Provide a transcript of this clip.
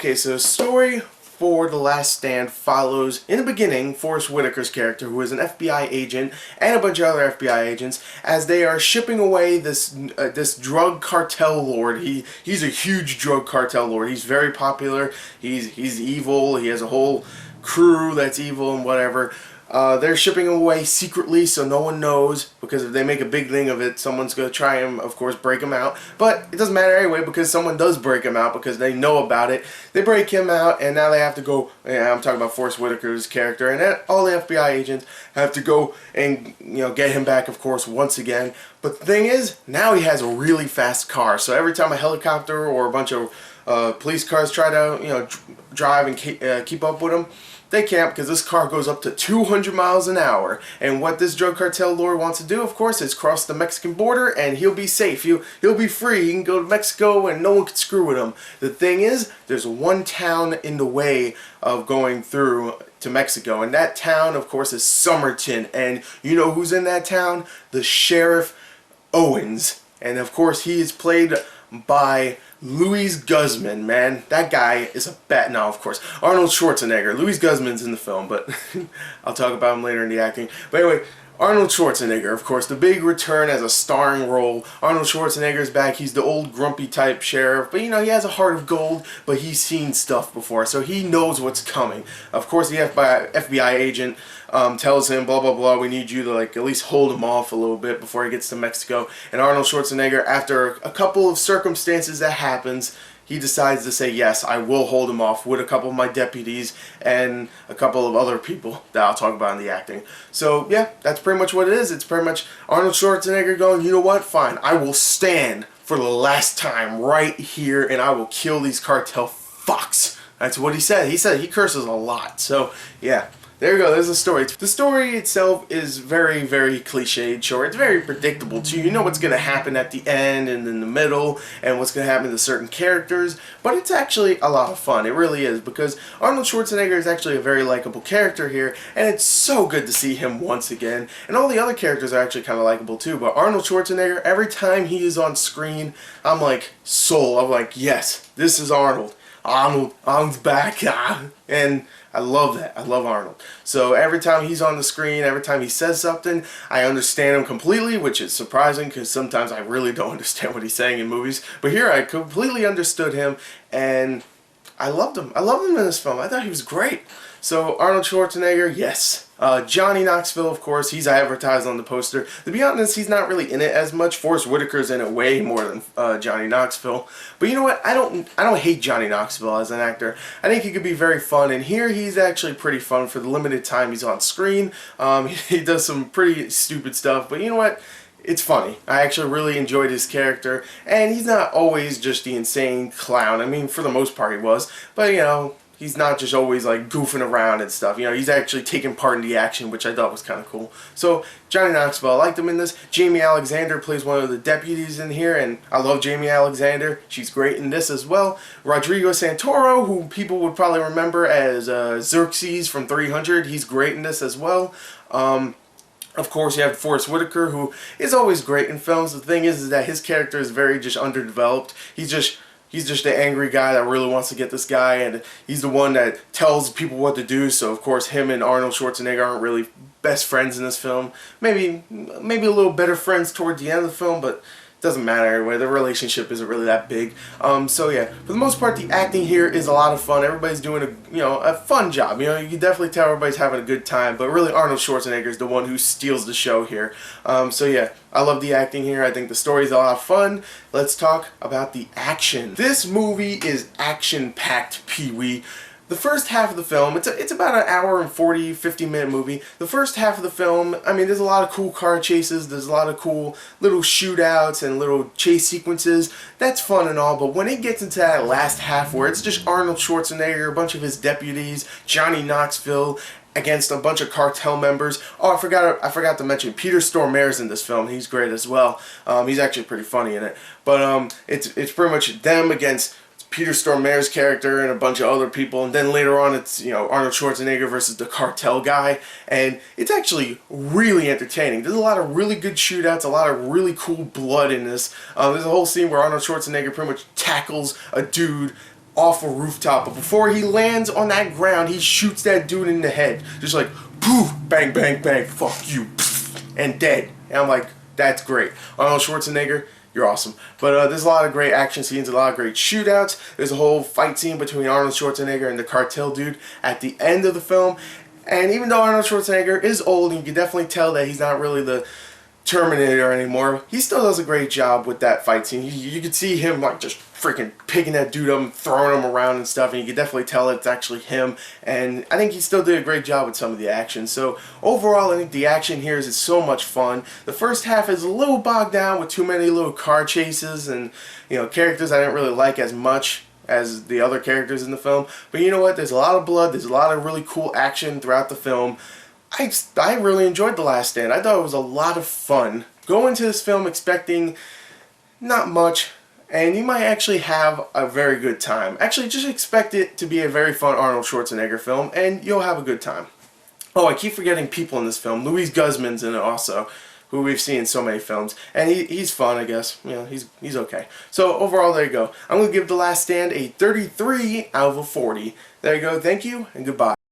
Okay, so the story for The Last Stand follows, in the beginning, Forest Whitaker's character, who is an FBI agent, and a bunch of other FBI agents, as they are shipping away this drug cartel lord. He's a huge drug cartel lord. He's very popular. He's evil. He has a whole crew that's evil and whatever. They're shipping him away secretly so no one knows, because if they make a big thing of it, someone's going to try and, of course, break him out. But it doesn't matter anyway, because someone does break him out because they know about it. They break him out, and now they have to go, yeah, I'm talking about Forest Whitaker's character, and then all the FBI agents have to go and, get him back, of course, once again. But the thing is, now he has a really fast car, so every time a helicopter or a bunch of police cars try to, drive and keep up with him, they can't, because this car goes up to 200 miles an hour. And what this drug cartel lord wants to do, of course, is cross the Mexican border, and he'll be safe. He'll be free. He can go to Mexico, and no one can screw with him. The thing is, there's one town in the way of going through to Mexico, and that town, of course, is Somerton. And you know who's in that town? The Sheriff Owens. And of course, he is played by Luis Guzman. Man, that guy is a bat. No, of course, Arnold Schwarzenegger. Luis Guzman's in the film, but I'll talk about him later in the acting. But anyway, Arnold Schwarzenegger, of course, the big return as a starring role. Arnold Schwarzenegger's back. He's the old grumpy type sheriff, but he has a heart of gold, but he's seen stuff before, so he knows what's coming. Of course, the FBI agent tells him, blah, blah, blah, we need you to, at least hold him off a little bit before he gets to Mexico. And Arnold Schwarzenegger, after a couple of circumstances that happens, he decides to say, yes, I will hold him off with a couple of my deputies and a couple of other people that I'll talk about in the acting. So, yeah, that's pretty much what it is. It's pretty much Arnold Schwarzenegger going, you know what, fine, I will stand for the last time right here, and I will kill these cartel fucks. That's what he said. He curses a lot. So, yeah. There you go, there's the story. The story itself is very, very cliched, sure. It's very predictable too. You know what's going to happen at the end and in the middle and what's going to happen to certain characters. But it's actually a lot of fun. It really is, because Arnold Schwarzenegger is actually a very likable character here, and it's so good to see him once again. And all the other characters are actually kind of likable too. But Arnold Schwarzenegger, every time he is on screen, I'm like, soul. I'm like, yes, this is Arnold. Arnold's back. And I love that. I love Arnold. So every time he's on the screen, every time he says something, I understand him completely, which is surprising because sometimes I really don't understand what he's saying in movies. But here I completely understood him, and I loved him. I loved him in this film. I thought he was great. So Arnold Schwarzenegger, yes. Johnny Knoxville, of course, he's advertised on the poster. To be honest, he's not really in it as much. Forest Whitaker's in it way more than Johnny Knoxville. But you know what? I don't hate Johnny Knoxville as an actor. I think he could be very fun, and here he's actually pretty fun for the limited time he's on screen. He does some pretty stupid stuff, but you know what? It's funny. I actually really enjoyed his character, and he's not always just the insane clown. I mean, for the most part he was, but he's not just always goofing around and stuff. He's actually taking part in the action, which I thought was kind of cool. So Johnny Knoxville, I liked him in this. Jamie Alexander plays one of the deputies in here, and I love Jamie Alexander. She's great in this as well. Rodrigo Santoro, who people would probably remember as Xerxes from 300, he's great in this as well. Of course, you have Forest Whitaker, who is always great in films. The thing is that his character is very just underdeveloped. He's just the angry guy that really wants to get this guy, and he's the one that tells people what to do. So of course, him and Arnold Schwarzenegger aren't really best friends in this film. Maybe a little better friends toward the end of the film, but it doesn't matter anyway. The relationship isn't really that big. So yeah, for the most part, the acting here is a lot of fun. Everybody's doing a fun job. You can definitely tell everybody's having a good time. But really, Arnold Schwarzenegger is the one who steals the show here. So yeah, I love the acting here. I think the story's a lot of fun. Let's talk about the action. This movie is action-packed, Pee-wee. The first half of the film, it's about an hour and 40, 50-minute movie. The first half of the film, I mean, there's a lot of cool car chases, there's a lot of cool little shootouts and little chase sequences. That's fun and all, but when it gets into that last half where it's just Arnold Schwarzenegger, a bunch of his deputies, Johnny Knoxville, against a bunch of cartel members. Oh, I forgot to mention Peter Stormare's in this film. He's great as well. He's actually pretty funny in it. But it's pretty much them against Peter Stormare's character and a bunch of other people, and then later on it's Arnold Schwarzenegger versus the cartel guy, and it's actually really entertaining. There's a lot of really good shootouts, a lot of really cool blood in this. There's a whole scene where Arnold Schwarzenegger pretty much tackles a dude off a rooftop, but before he lands on that ground, he shoots that dude in the head. Just like, poof, bang, bang, bang, fuck you, poof, and dead. And I'm like, that's great. Arnold Schwarzenegger, you're awesome. But there's a lot of great action scenes, a lot of great shootouts. There's a whole fight scene between Arnold Schwarzenegger and the cartel dude at the end of the film. And even though Arnold Schwarzenegger is old, you can definitely tell that he's not really the Terminator anymore, he still does a great job with that fight scene. You could see him like just freaking picking that dude up and throwing him around and stuff, and you can definitely tell it's actually him. And I think he still did a great job with some of the action. So overall, I think the action here is so much fun. The first half is a little bogged down with too many little car chases and, you know, characters I didn't really like as much as the other characters in the film. But you know what? There's a lot of blood. There's a lot of really cool action throughout the film. I really enjoyed The Last Stand. I thought it was a lot of fun. Go into this film expecting not much, and you might actually have a very good time. Actually, just expect it to be a very fun Arnold Schwarzenegger film, and you'll have a good time. Oh, I keep forgetting people in this film. Louis Guzman's in it also, who we've seen in so many films. And he's fun, I guess. You know, he's okay. So overall, there you go. I'm going to give The Last Stand a 33 out of a 40. There you go. Thank you, and goodbye.